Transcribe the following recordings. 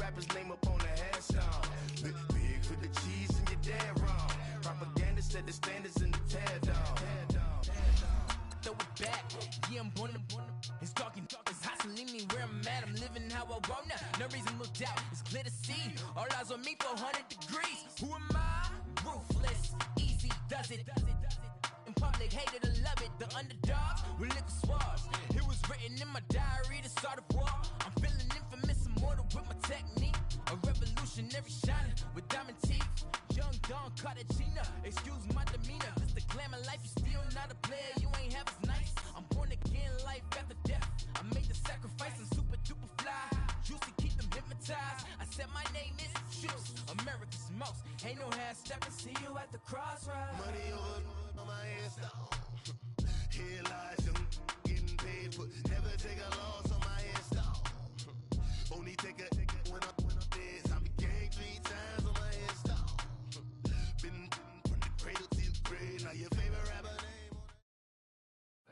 rapper's name up on the hash song. Big with the cheese and you're dead wrong. Propaganda set the standards in the tear down. Throw it back, yeah, I'm born to it's talking, it's hustling me where I'm at. I'm living how I want now. No reason to look out, it's clear to see. All eyes on me for 100 degrees. Who am I? Ruthless, easy does it. In public, hated or love it. The underdogs with liquor swabs. It was written in my diary to start a war. I'm feeling infamous, immortal with my technique. A revolutionary shining with diamond teeth. Young Don Cartagena, excuse my demeanor. This the glamour life, you still not a player. You ain't half as nice. I'm born again, life after death. I made the sacrifice, I'm super duper fly. Juicy, keep them hypnotized. I said my name is Juice, America's most. Ain't no half stepping, see you at the crossroads. Money over on my headstone. Here lies them getting paid, but never take a loss on my headstone. Only take a when I'm dead. I be gang 3 times on my headstone. Been from the cradle to the grave. Now your favorite rapper name.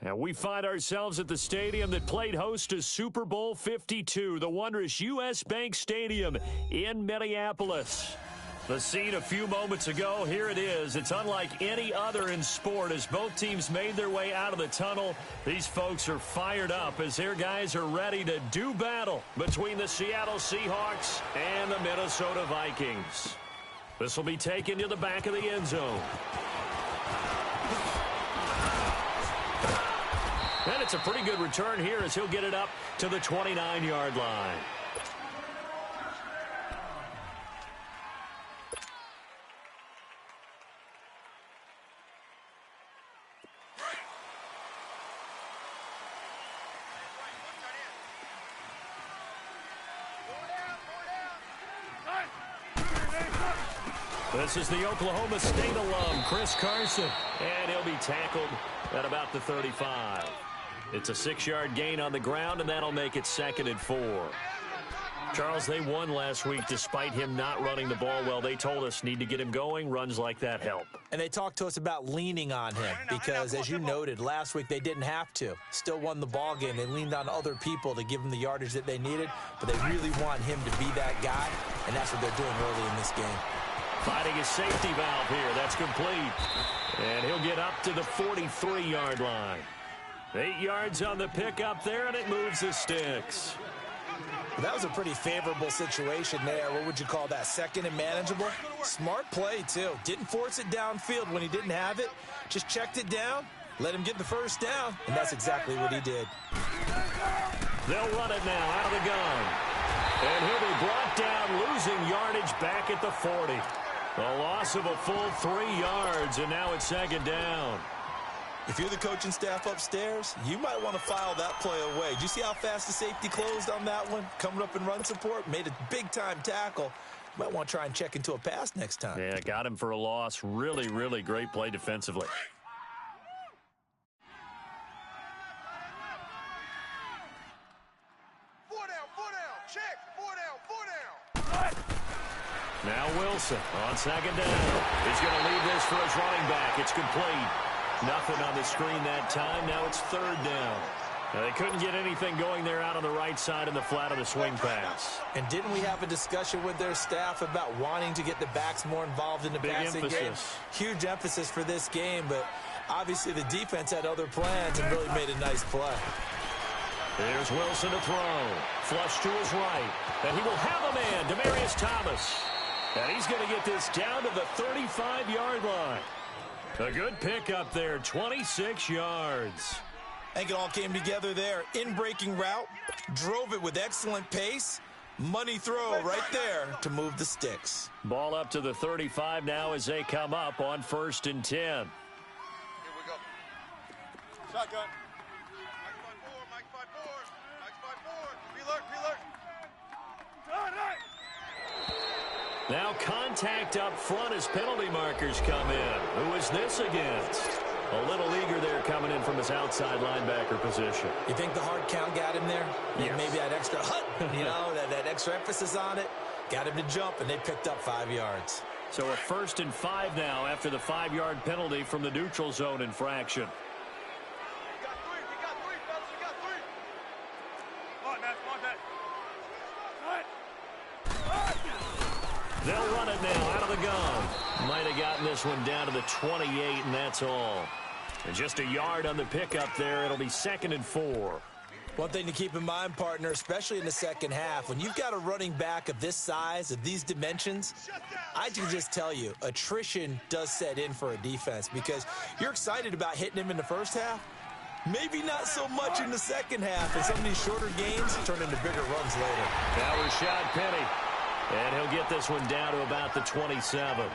And we find ourselves at the stadium that played host to Super Bowl 52, the wondrous U.S. Bank Stadium in Minneapolis. The scene a few moments ago, here it is. It's unlike any other in sport as both teams made their way out of the tunnel. These folks are fired up as their guys are ready to do battle between the Seattle Seahawks and the Minnesota Vikings. This will be taken to the back of the end zone. And it's a pretty good return here as he'll get it up to the 29-yard line. This is the Oklahoma State alum, Chris Carson, and he'll be tackled at about the 35. It's a 6-yard gain on the ground, and that'll make it 2nd and 4. Charles, they won last week despite him not running the ball well. They told us need to get him going. Runs like that help. And they talked to us about leaning on him because, as you noted, last week they didn't have to. Still won the ball game. They leaned on other people to give them the yardage that they needed, but they really want him to be that guy, and that's what they're doing early in this game. Finding his safety valve here. That's complete. And he'll get up to the 43-yard line. 8 yards on the pickup there, and it moves the sticks. That was a pretty favorable situation there. What would you call that? 2nd and manageable? Smart play, too. Didn't force it downfield when he didn't have it. Just checked it down, let him get the first down, and that's exactly what he did. They'll run it now out of the gun. And he'll be brought down, losing yardage back at the 40. A loss of a full 3 yards, and now it's 2nd down. If you're the coaching staff upstairs, you might want to file that play away. Did you see how fast the safety closed on that one? Coming up in run support, made a big-time tackle. You might want to try and check into a pass next time. Yeah, got him for a loss. Really, really great play defensively. Now Wilson on 2nd down. He's going to leave this for his running back. It's complete. Nothing on the screen that time. Now it's 3rd down. They couldn't get anything going there out on the right side in the flat of the swing pass. And didn't we have a discussion with their staff about wanting to get the backs more involved in the passing game? Huge emphasis for this game, but obviously the defense had other plans and really made a nice play. Here's Wilson to throw. Flush to his right. And he will have a man, Demaryius Thomas. And he's going to get this down to the 35-yard line. A good pickup there, 26 yards. I think it all came together there. In-breaking route, drove it with excellent pace. Money throw right there to move the sticks. Ball up to the 35 now as they come up on 1st and 10. Here we go. Shotgun. Mike 5-4. Relurk. Now contact up front as penalty markers come in. Who is this against? A little eager there coming in from his outside linebacker position. You think the hard count got him there? Yes. Maybe that extra that extra emphasis on it got him to jump, and they picked up 5 yards. So a 1st and 5 now after the 5-yard penalty from the neutral zone infraction. We got three, fellas. We got 3. Come on, Matt. They'll run it now out of the gun. Might have gotten this one down to the 28, and that's all. And just a yard on the pickup there. It'll be 2nd and 4. One thing to keep in mind, partner, especially in the second half, when you've got a running back of this size, of these dimensions, I can just tell you, attrition does set in for a defense because you're excited about hitting him in the first half. Maybe not so much in the second half, and some of these shorter gains turn into bigger runs later. Now Rashad Penny, and he'll get this one down to about the 27.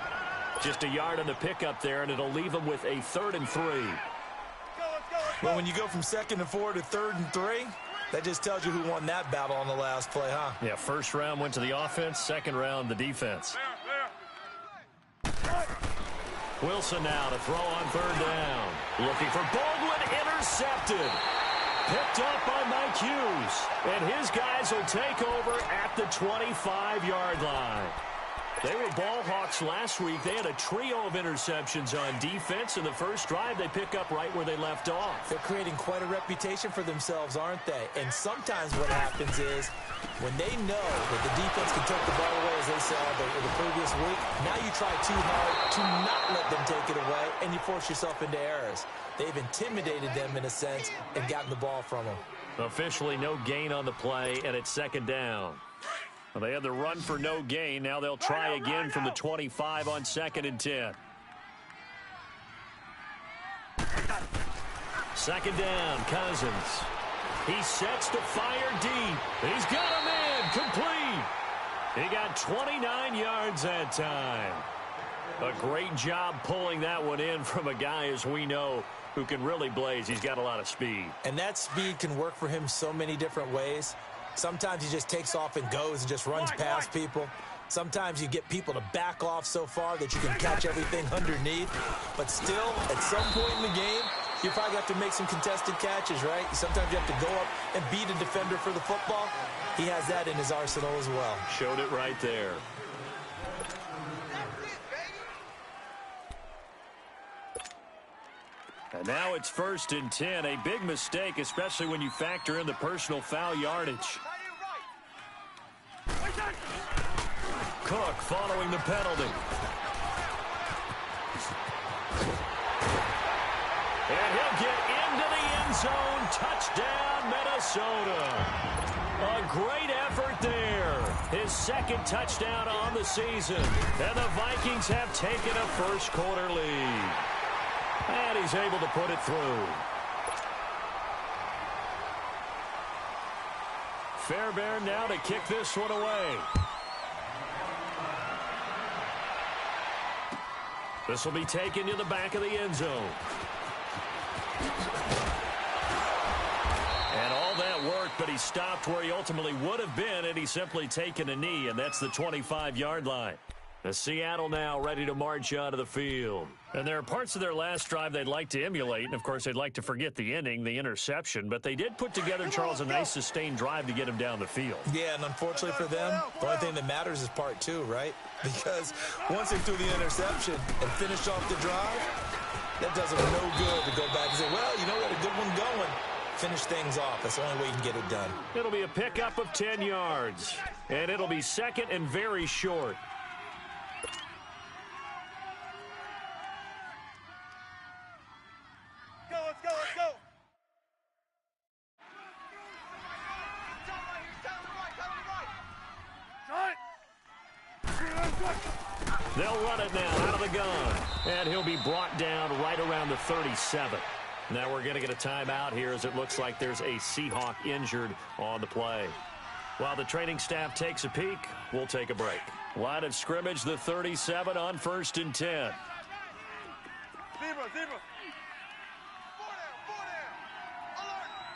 Just a yard on the pickup there, and it'll leave him with a 3rd and 3. Well, when you go from 2nd and 4 to 3rd and 3, that just tells you who won that battle on the last play, huh? Yeah, first round went to the offense, second round the defense. Wilson now to throw on 3rd down. Looking for Baldwin, intercepted. Picked up by Mike Hughes. And his guys will take over at the 25-yard line. They were ball hawks last week. They had a trio of interceptions on defense. In the first drive, they pick up right where they left off. They're creating quite a reputation for themselves, aren't they? And sometimes what happens is when they know that the defense can take the ball away, as they saw the previous week, now you try too hard to not let them take it away, and you force yourself into errors. They've intimidated them in a sense and gotten the ball from them. Officially no gain on the play, and it's 2nd down. Well, they had the run for no gain. Now they'll try again from the 25 on 2nd and 10. 2nd down, Cousins. He sets to fire deep. He's got him in, complete. He got 29 yards that time. A great job pulling that one in from a guy, as we know, who can really blaze. He's got a lot of speed. And that speed can work for him so many different ways. Sometimes he just takes off and goes and just runs past people. Sometimes you get people to back off so far that you can catch everything underneath. But still, at some point in the game, you probably have to make some contested catches, right? Sometimes you have to go up and beat a defender for the football. He has that in his arsenal as well. Showed it right there. And now it's 1st and 10. A big mistake, especially when you factor in the personal foul yardage. Cook following the penalty. And he'll get into the end zone. Touchdown, Minnesota. A great effort there. His 2nd touchdown on the season. And the Vikings have taken a first-quarter lead. And he's able to put it through. Fairbairn now to kick this one away. This will be taken to the back of the end zone. And all that worked, but he stopped where he ultimately would have been, and he's simply taken a knee, and that's the 25-yard line. The Seattle now ready to march out of the field. And there are parts of their last drive they'd like to emulate, and of course they'd like to forget the inning, the interception, but they did put together, Charles, a nice sustained drive to get him down the field. Yeah, and unfortunately for them, the only thing that matters is part 2, right? Because once they threw the interception and finished off the drive, that does them no good to go back and say, well, you know, we had a good one going. Finish things off. That's the only way you can get it done. It'll be a pickup of 10 yards, and it'll be 2nd and very short. They'll run it now out of the gun. And he'll be brought down right around the 37. Now we're going to get a timeout here as it looks like there's a Seahawk injured on the play. While the training staff takes a peek, we'll take a break. Line of scrimmage, the 37 on 1st and 10. Zebra.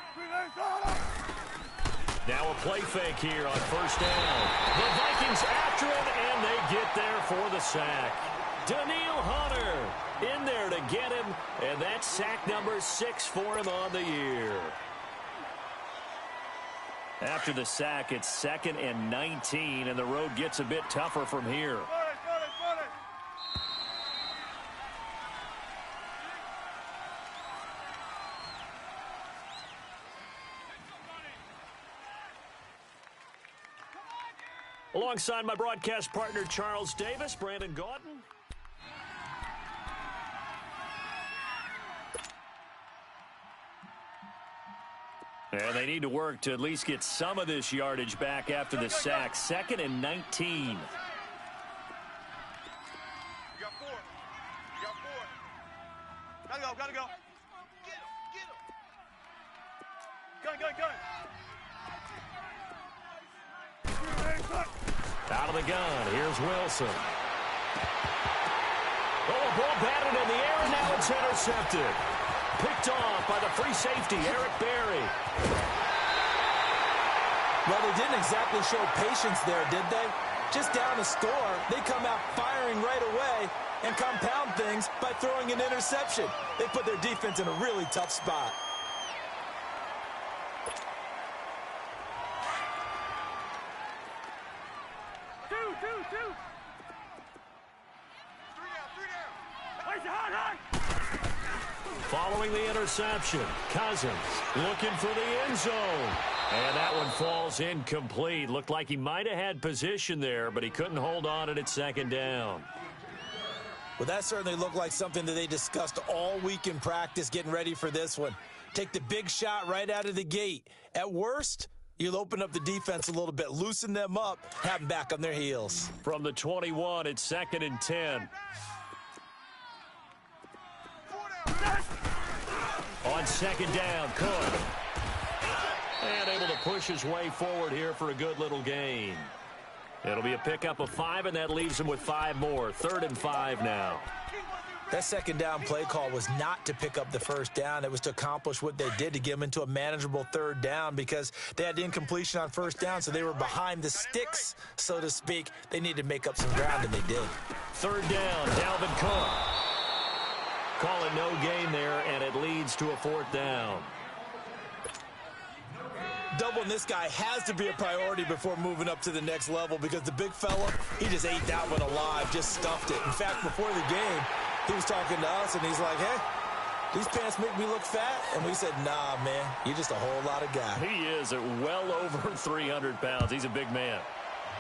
Alert. Now a play fake here on 1st down. The Vikings after him, and they get there for the sack. Danielle Hunter in there to get him, and that's sack number 6 for him on the year. After the sack, it's 2nd and 19, and the road gets a bit tougher from here. Alongside my broadcast partner, Charles Davis, Brandon Gaudin. And they need to work to at least get some of this yardage back after the sack. 2nd and 19. You got 4. You got 4. Gotta go, gotta go. Get him, get him. Gun. Out of the gun, here's Wilson. Oh, ball batted in the air, and now it's intercepted. Picked off by the free safety, Eric Berry. Well, they didn't exactly show patience there, did they? Just down a score, they come out firing right away and compound things by throwing an interception. They put their defense in a really tough spot. Two. 3 down. Following the interception, Cousins looking for the end zone. And that one falls incomplete. Looked like he might have had position there, but he couldn't hold on at 2nd down. Well, that certainly looked like something that they discussed all week in practice getting ready for this one. Take the big shot right out of the gate. At worst, you'll open up the defense a little bit, loosen them up, have them back on their heels. From the 21, it's 2nd and 10. On 2nd down, Cook. And able to push his way forward here for a good little gain. It'll be a pickup of 5, and that leaves him with 5 more. 3rd and 5 now. That 2nd down play call was not to pick up the 1st down. It was to accomplish what they did, to get them into a manageable 3rd down, because they had incompletion on 1st down, so they were behind the sticks, so to speak. They needed to make up some ground, and they did. 3rd down, Dalvin Cook. Call it no gain there, and it leads to a 4th down. Doubling this guy has to be a priority before moving up to the next level, because the big fella, he just ate that one alive, just stuffed it. In fact, before the game, he was talking to us, and he's like, hey, these pants make me look fat. And we said, nah, man, you're just a whole lot of guy. He is at well over 300 pounds. He's a big man.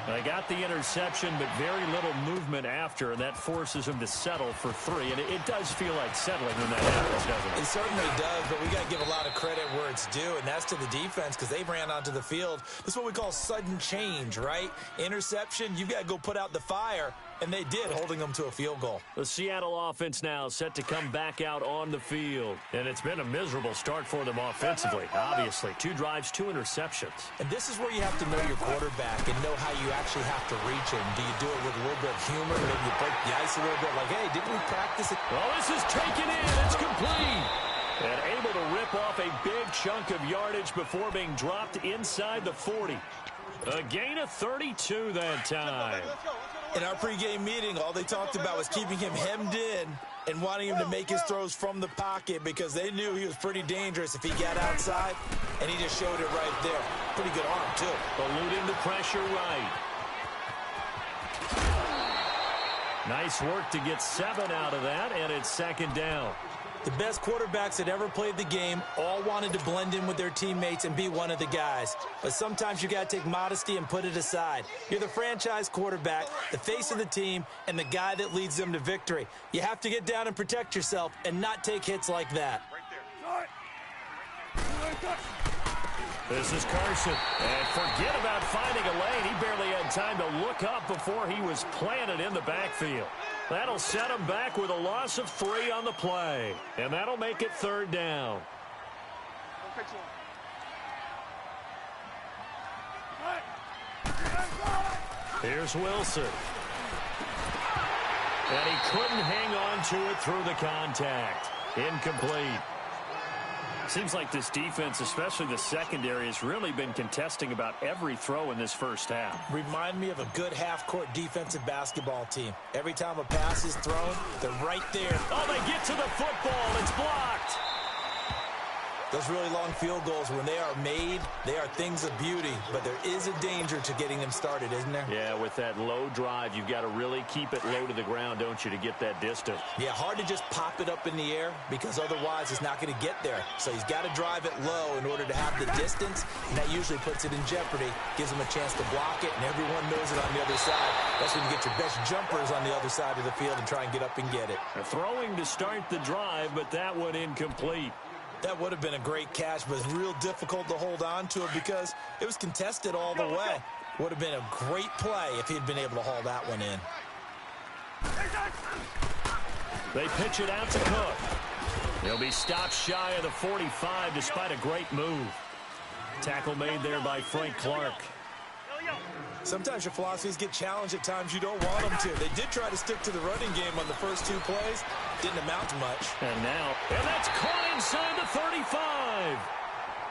They got the interception, but very little movement after, and that forces him to settle for 3. And it does feel like settling when that happens, doesn't it? It certainly does, but we got to give a lot of credit where it's due, and that's to the defense, because they ran onto the field. This is what we call sudden change, right? Interception, you got to go put out the fire, and they did, holding them to a field goal. The Seattle offense now set to come back out on the field, and it's been a miserable start for them offensively, obviously. 2 drives, 2 interceptions. And this is where you have to know your quarterback and know how you actually have to reach him. Do you do it with a little bit of humor? Maybe you break the ice a little bit, like, hey, didn't we practice it? Well, this is taken in. It's complete. And able to rip off a big chunk of yardage before being dropped inside the 40. A gain of 32 that time. In our pregame meeting, all they talked about was keeping him hemmed in and wanting him to make his throws from the pocket, because they knew he was pretty dangerous if he got outside, and he just showed it right there. Pretty good arm, too. Eluding the pressure right. Nice work to get 7 out of that, and it's 2nd down. The best quarterbacks that ever played the game all wanted to blend in with their teammates and be one of the guys. But sometimes you got to take modesty and put it aside. You're the franchise quarterback, the face of the team, and the guy that leads them to victory. You have to get down and protect yourself and not take hits like that. This is Carson. And forget about finding a lane. He barely had time to look up before he was planted in the backfield. That'll set him back with a loss of 3 on the play. And that'll make it 3rd down. Here's Wilson. And he couldn't hang on to it through the contact. Incomplete. Seems like this defense, especially the secondary, has really been contesting about every throw in this first half. Remind me of a good half-court defensive basketball team. Every time a pass is thrown, they're right there. Oh, they get to the football. It's blocked. Those really long field goals, when they are made, they are things of beauty, but there is a danger to getting them started, isn't there? Yeah, with that low drive, you've got to really keep it low to the ground, don't you, to get that distance? Yeah, hard to just pop it up in the air because otherwise it's not going to get there. So he's got to drive it low in order to have the distance, and that usually puts it in jeopardy, gives him a chance to block it, and everyone knows it on the other side. That's when you get your best jumpers on the other side of the field and try and get up and get it. Throwing to start the drive, but that one incomplete. That would have been a great catch, but it's real difficult to hold on to it because it was contested all the way. Would have been a great play if he'd been able to haul that one in. They pitch it out to Cook. He'll be stopped shy of the 45 despite a great move. Tackle made there by Frank Clark. Sometimes your philosophies get challenged at times you don't want them to. They did try to stick to the running game on the first 2 plays. Didn't amount to much. And that's caught inside the 35.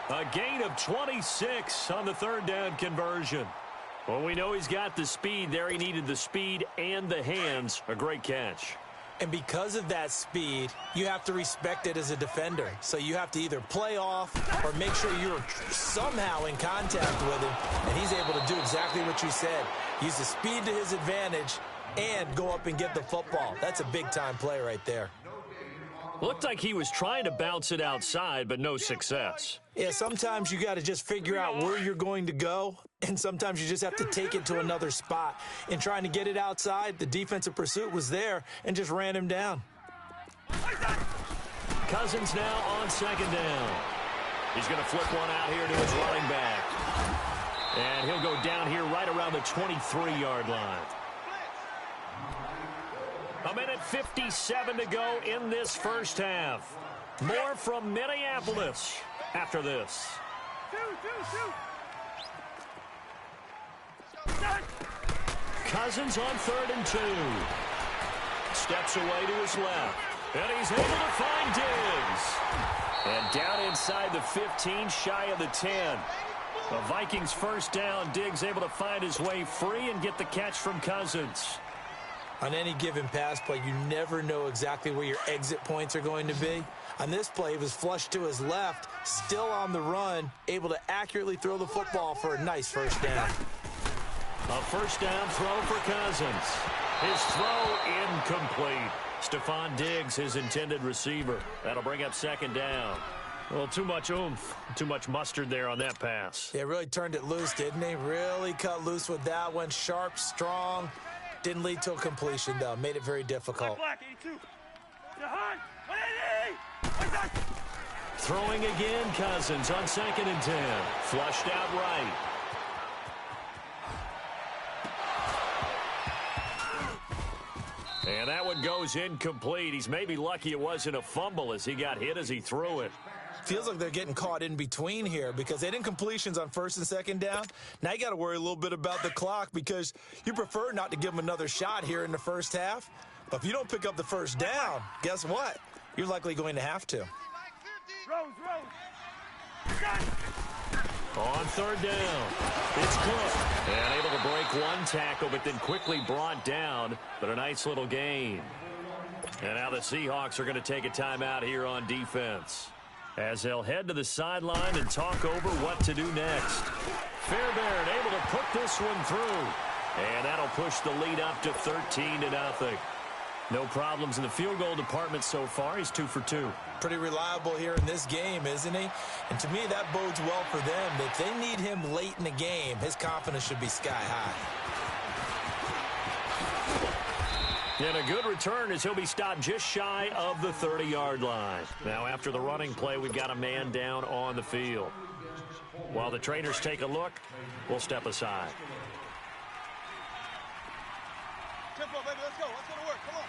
A gain of 26 on the third down conversion. Well, we know he's got the speed there. He needed the speed and the hands. A great catch. And because of that speed, you have to respect it as a defender. So you have to either play off or make sure you're somehow in contact with him. And he's able to do exactly what you said. Use the speed to his advantage and go up and get the football. That's a big-time play right there. Looked like he was trying to bounce it outside, but no success. Yeah, sometimes you got to just figure out where you're going to go, and sometimes you just have to take it to another spot. In trying to get it outside, the defensive pursuit was there and just ran him down. Cousins now on second down. He's going to flip one out here to his running back. And he'll go down here right around the 23-yard line. A minute 57 to go in this first half. More from Minneapolis after this. Cousins on 3rd and 2. Steps away to his left. And he's able to find Diggs. And down inside the 15, shy of the 10. The Vikings first down. Diggs able to find his way free and get the catch from Cousins. On any given pass play, you never know exactly where your exit points are going to be. On this play, he was flushed to his left, still on the run, able to accurately throw the football for a nice first down. A first down throw for Cousins. His throw incomplete. Stephon Diggs, his intended receiver. That'll bring up second down. Well, too much oomph, too much mustard there on that pass. Yeah, really turned it loose, didn't he? Really cut loose with that one. Sharp, strong. Didn't lead to a completion, though. Made it very difficult. Throwing again, Cousins on 2nd and 10. Flushed out right. And that one goes incomplete. He's maybe lucky it wasn't a fumble as he got hit as he threw it. Feels like they're getting caught in between here because they didn't completions on 1st and 2nd down. Now you got to worry a little bit about the clock because you prefer not to give them another shot here in the first half. But if you don't pick up the first down, guess what? You're likely going to have to. On 3rd down, it's Cook. And able to break one tackle, but then quickly brought down. But a nice little gain. And now the Seahawks are going to take a timeout here on defense, as they'll head to the sideline and talk over what to do next. Fairbairn able to put this one through. And that'll push the lead up to 13-0. No problems in the field goal department so far. He's 2 for 2. Pretty reliable here in this game, isn't he? And to me, that bodes well for them. If they need him late in the game, his confidence should be sky high. And a good return as he'll be stopped just shy of the 30-yard line. Now, after the running play, we've got a man down on the field. While the trainers take a look, we'll step aside. Tempo, baby, let's go. Let's go to work. Come on.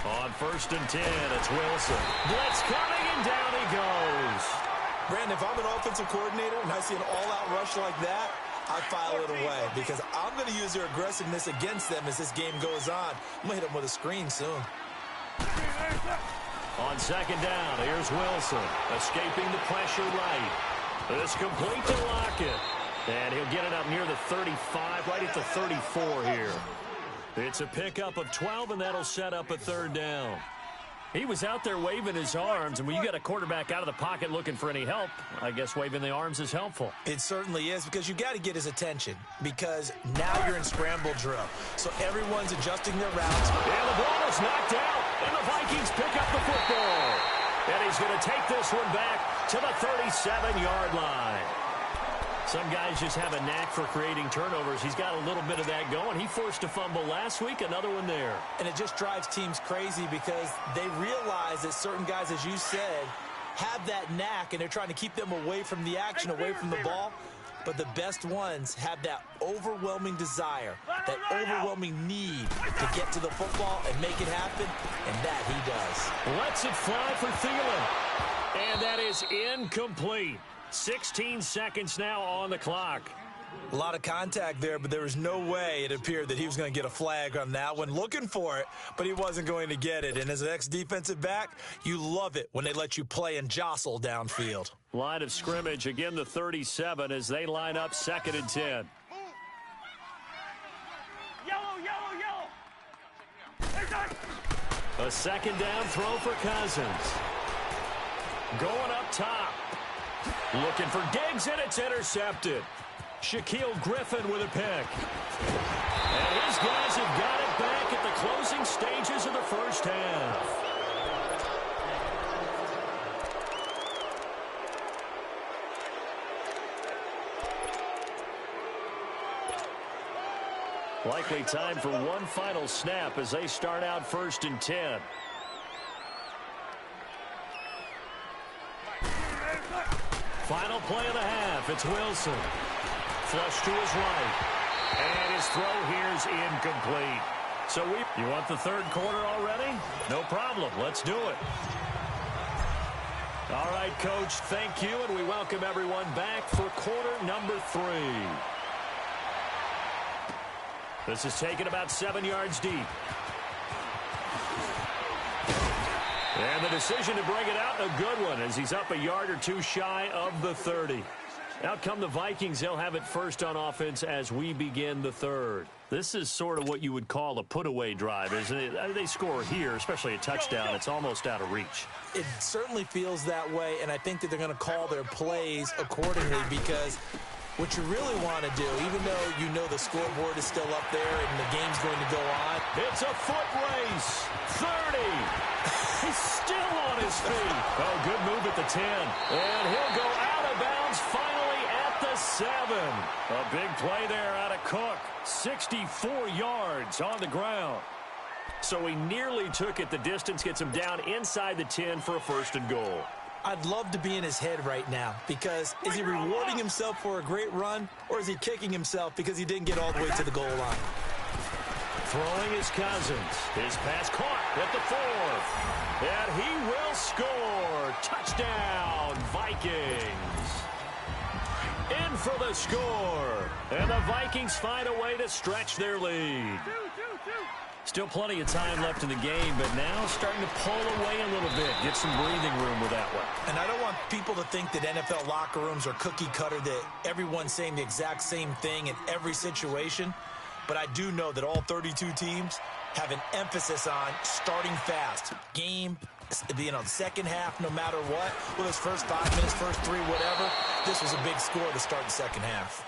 On 1st and 10, it's Wilson. Blitz coming, and down he goes. Brandon, if I'm an offensive coordinator and I see an all-out rush like that, I file it away because I'm going to use their aggressiveness against them as this game goes on. I'm going to hit them with a screen soon. On 2nd down, here's Wilson, escaping the pressure right. This complete to Lockett. And he'll get it up near the 35, right at the 34 here. It's a pickup of 12, and that'll set up a 3rd down. He was out there waving his arms, and when you got a quarterback out of the pocket looking for any help, I guess waving the arms is helpful. It certainly is, because you got to get his attention, because now you're in scramble drill. So everyone's adjusting their routes. And the ball is knocked out, and the Vikings pick up the football. And he's going to take this one back to the 37-yard line. Some guys just have a knack for creating turnovers. He's got a little bit of that going. He forced a fumble last week, another one there. And it just drives teams crazy because they realize that certain guys, as you said, have that knack, and they're trying to keep them away from the action, away from the ball. But the best ones have that overwhelming desire, that overwhelming need to get to the football and make it happen, and that he does. Lets it fly for Thielen. And that is incomplete. 16 seconds now on the clock. A lot of contact there, but there was no way it appeared that he was going to get a flag on that one. Looking for it, but he wasn't going to get it. And as an ex-defensive back, you love it when they let you play and jostle downfield. Line of scrimmage, again the 37 as they line up 2nd and 10. Yellow, yellow, yellow. A second down throw for Cousins. Going up top. Looking for Diggs, and it's intercepted. Shaquille Griffin with a pick. And his guys have got it back at the closing stages of the first half. Likely time for one final snap as they start out 1st and 10. Final play of the half. It's Wilson. Flush to his right. And his throw here is incomplete. So you want the 3rd quarter already? No problem. Let's do it. All right, Coach, thank you, and we welcome everyone back for quarter number 3. This is taken about 7 yards deep. And the decision to bring it out, a good one, as he's up a yard or two shy of the 30. Out come the Vikings. They'll have it first on offense as we begin the 3rd. This is sort of what you would call a put-away drive, isn't it? They score here, especially a touchdown. It's almost out of reach. It certainly feels that way, and I think that they're going to call their plays accordingly, because what you really want to do, even though you know the scoreboard is still up there and the game's going to go on. It's a foot race. 30. He's still on his feet. Oh, good move at the 10. And he'll go out of bounds finally at the 7. A big play there out of Cook. 64 yards on the ground. So he nearly took it the distance, gets him down inside the 10 for a 1st and goal. I'd love to be in his head right now, because is he rewarding himself for a great run, or is he kicking himself because he didn't get all the way to the goal line? Throwing is Cousins. His pass caught at the 4. And he will score. Touchdown, Vikings. In for the score. And the Vikings find a way to stretch their lead. Still plenty of time left in the game, but now starting to pull away a little bit. Get some breathing room with that one. And I don't want people to think that NFL locker rooms are cookie cutter, that everyone's saying the exact same thing in every situation. But I do know that all 32 teams have an emphasis on starting fast. Game, the second half, no matter what. Whether it's first 5 minutes, first 3, whatever. This was a big score to start the second half.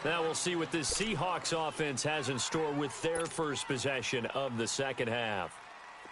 Now we'll see what this Seahawks offense has in store with their first possession of the second half.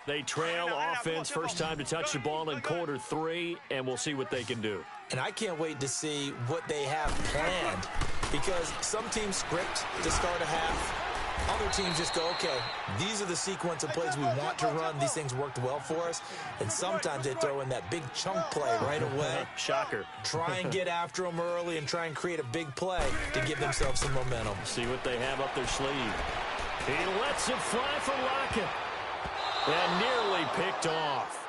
They trail offense, first time to touch the ball in quarter 3, and we'll see what they can do. And I can't wait to see what they have planned, because some teams script to start a half. Other teams just go, okay, these are the sequence of plays we want to run. These things worked well for us. And sometimes they throw in that big chunk play right away. Shocker. Try and get after them early and try and create a big play to give themselves some momentum. See what they have up their sleeve. He lets it fly for Lockett. And nearly picked off.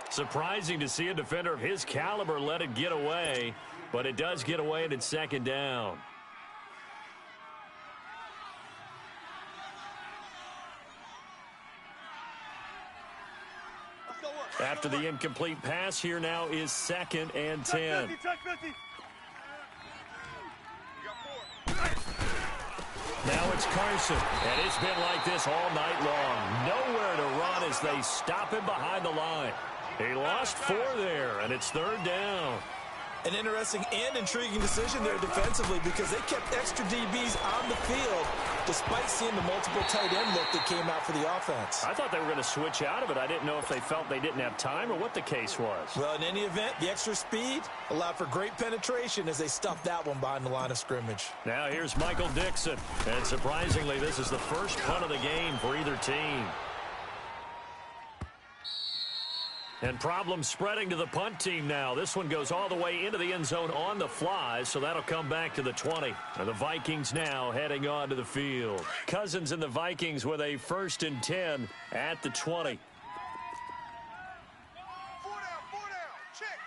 Surprising to see a defender of his caliber let it get away. But it does get away, and it's second down. After the incomplete pass, here now is 2nd and 10. Now it's Carson, and it's been like this all night long. Nowhere to run as they stop him behind the line. He lost 4 there, and it's 3rd down. An interesting and intriguing decision there defensively because they kept extra DBs on the field despite seeing the multiple tight end look that came out for the offense. I thought they were going to switch out of it. I didn't know if they felt they didn't have time or what the case was. Well, in any event, the extra speed allowed for great penetration as they stuffed that one behind the line of scrimmage. Now here's Michael Dixon. And surprisingly, this is the first punt of the game for either team. And problems spreading to the punt team now. This one goes all the way into the end zone on the fly, so that'll come back to the 20. And the Vikings now heading on to the field. Cousins and the Vikings with a 1st and 10 at the 20. 4 down, check.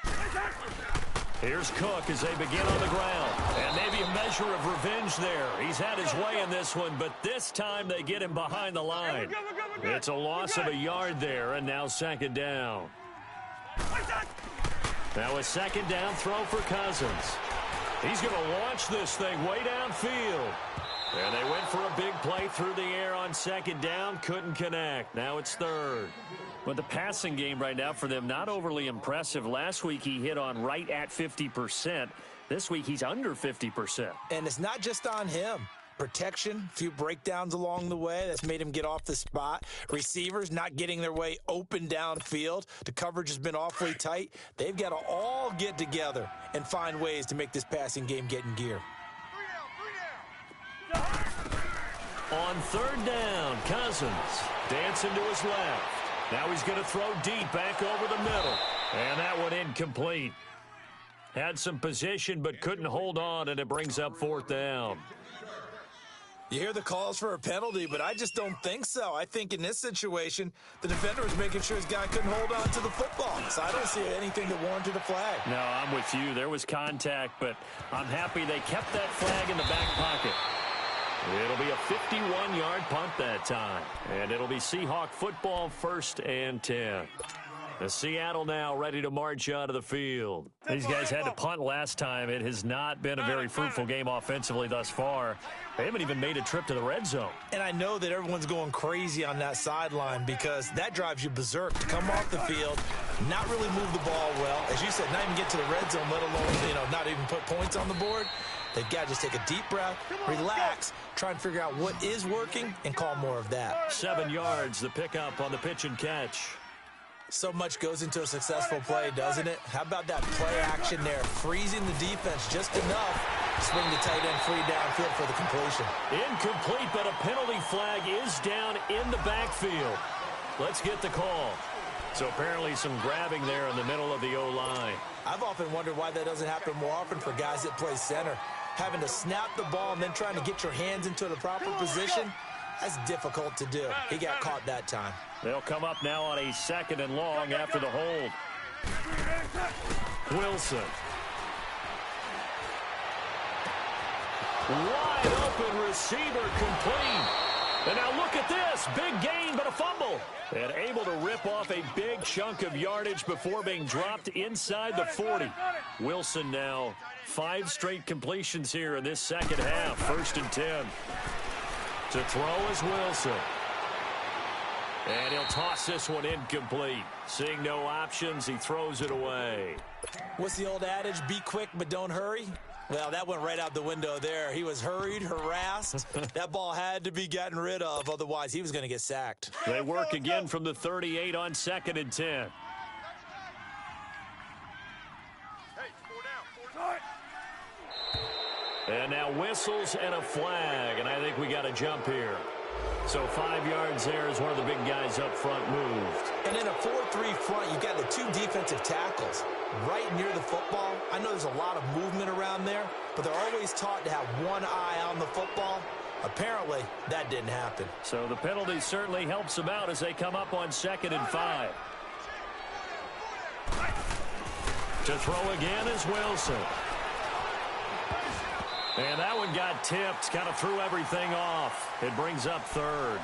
Here's Cook as they begin on the ground. And maybe a measure of revenge there. He's had his way in this one, but this time they get him behind the line. It's a loss of a yard there, and now 2nd down. Now a 2nd down throw for Cousins. He's going to launch this thing way downfield. And they went for a big play through the air on 2nd down. Couldn't connect. Now it's 3rd. But the passing game right now for them, not overly impressive. Last week he hit on right at 50%. This week he's under 50%. And it's not just on him. Protection, a few breakdowns along the way. That's made him get off the spot. Receivers not getting their way open downfield. The coverage has been awfully tight. They've got to all get together and find ways to make this passing game get in gear. 3 down. On 3rd down, Cousins dancing to his left. Now he's going to throw deep back over the middle. And that one incomplete. Had some position but couldn't hold on, and it brings up 4th down. You hear the calls for a penalty, but I just don't think so. I think in this situation, the defender was making sure his guy couldn't hold on to the football. So I don't see anything that warranted a flag. No, I'm with you. There was contact, but I'm happy they kept that flag in the back pocket. It'll be a 51-yard punt that time. And it'll be Seahawk football, 1st and 10. The Seattle now ready to march out of the field. These guys had to punt last time. It has not been a very fruitful game offensively thus far. They haven't even made a trip to the red zone. And I know that everyone's going crazy on that sideline because that drives you berserk to come off the field, not really move the ball well. As you said, not even get to the red zone, let alone, not even put points on the board. They've got to just take a deep breath, relax, try and figure out what is working, and call more of that. 7 yards, the pickup on the pitch and catch. So much goes into a successful play, doesn't it? How about that play action there? Freezing the defense just enough to swing the tight end free downfield for the completion. Incomplete, but a penalty flag is down in the backfield. Let's get the call. So apparently some grabbing there in the middle of the O-line. I've often wondered why that doesn't happen more often for guys that play center. Having to snap the ball and then trying to get your hands into the proper position, that's difficult to do. He got caught that time. They'll come up now on a 2nd and long after the hold. Wilson. Wide open receiver complete. And now look at this. Big gain, but a fumble. And able to rip off a big chunk of yardage before being dropped inside the 40. Wilson now 5 straight completions here in this 2nd half. 1st and 10. To throw is Wilson. And he'll toss this one incomplete. Seeing no options, he throws it away. What's the old adage? Be quick, but don't hurry. Well, that went right out the window there. He was hurried, harassed. That ball had to be gotten rid of, otherwise he was going to get sacked. They work again from the 38 on 2nd and 10. Hey, 4 down. And now whistles and a flag, and I think we got a jump here. So 5 yards there as one of the big guys up front moved. And in a 4-3 front, you've got the 2 defensive tackles right near the football. I know there's a lot of movement around there, but they're always taught to have one eye on the football. Apparently, that didn't happen. So the penalty certainly helps them out as they come up on 2nd and 5. To throw again is Wilson. And that one got tipped, kind of threw everything off. It brings up 3rd.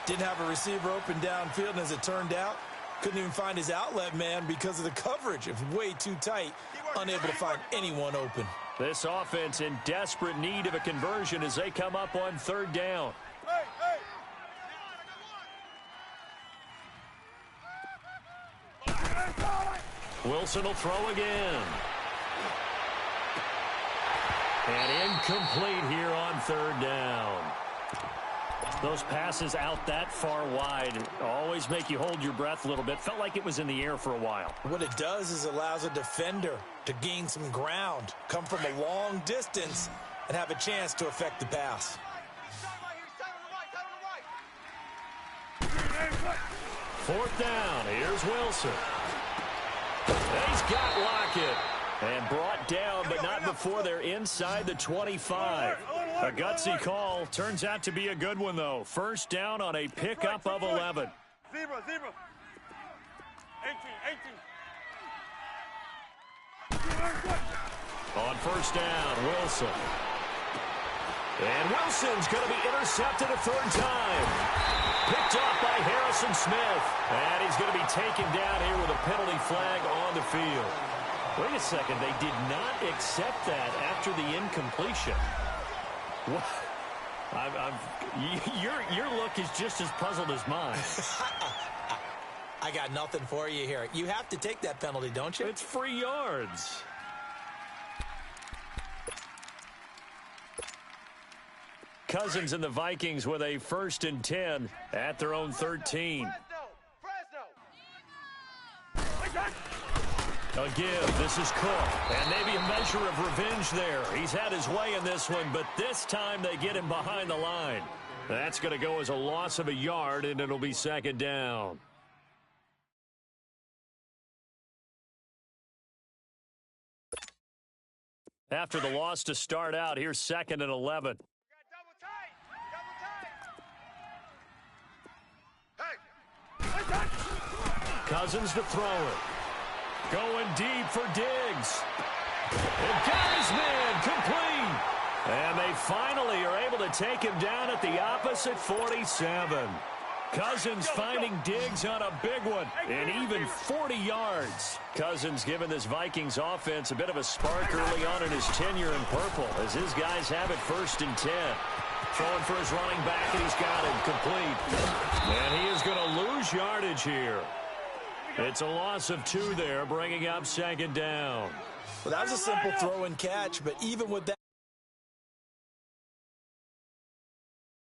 Didn't have a receiver open downfield, and as it turned out, couldn't even find his outlet man because of the coverage. It was way too tight, unable to find anyone open. This offense in desperate need of a conversion as they come up on third down. Wilson will throw again. And incomplete here on third down. Those passes out that far wide always make you hold your breath a little bit. Felt like it was in the air for a while. What it does is allows a defender to gain some ground, come from a long distance, and have a chance to affect the pass. Fourth down. Here's Wilson. He's got Lockett. And brought down, but not before they're inside the 25. A gutsy call. Turns out to be a good one, though. First down on a pickup of 11. Zebra. 18. On first down, Wilson. And Wilson's going to be intercepted a third time. Picked off by Harrison Smith. And he's going to be taken down here with a penalty flag on the field. Wait a second. They did not accept that after the incompletion. What? Your look is just as puzzled as mine. I got nothing for you here. You have to take that penalty, don't you? It's free yards. Cousins and the Vikings with a 1st and 10 at their own 13. A give. This is Cook. And maybe a measure of revenge there. He's had his way in this one, but this time they get him behind the line. That's going to go as a loss of a yard, and it'll be second down. After the loss to start out, here's 2nd and 11. Cousins to throw it. Going deep for Diggs. And got his man complete. And they finally are able to take him down at the opposite 47. Cousins finding Diggs on a big one. And even 40 yards. Cousins giving this Vikings offense a bit of a spark early on in his tenure in purple. As his guys have it 1st and 10. Throwing for his running back, and he's got him complete. And he is going to lose yardage here. It's a loss of 2 there, bringing up 2nd down. Well, that was a simple throw and catch, but even with that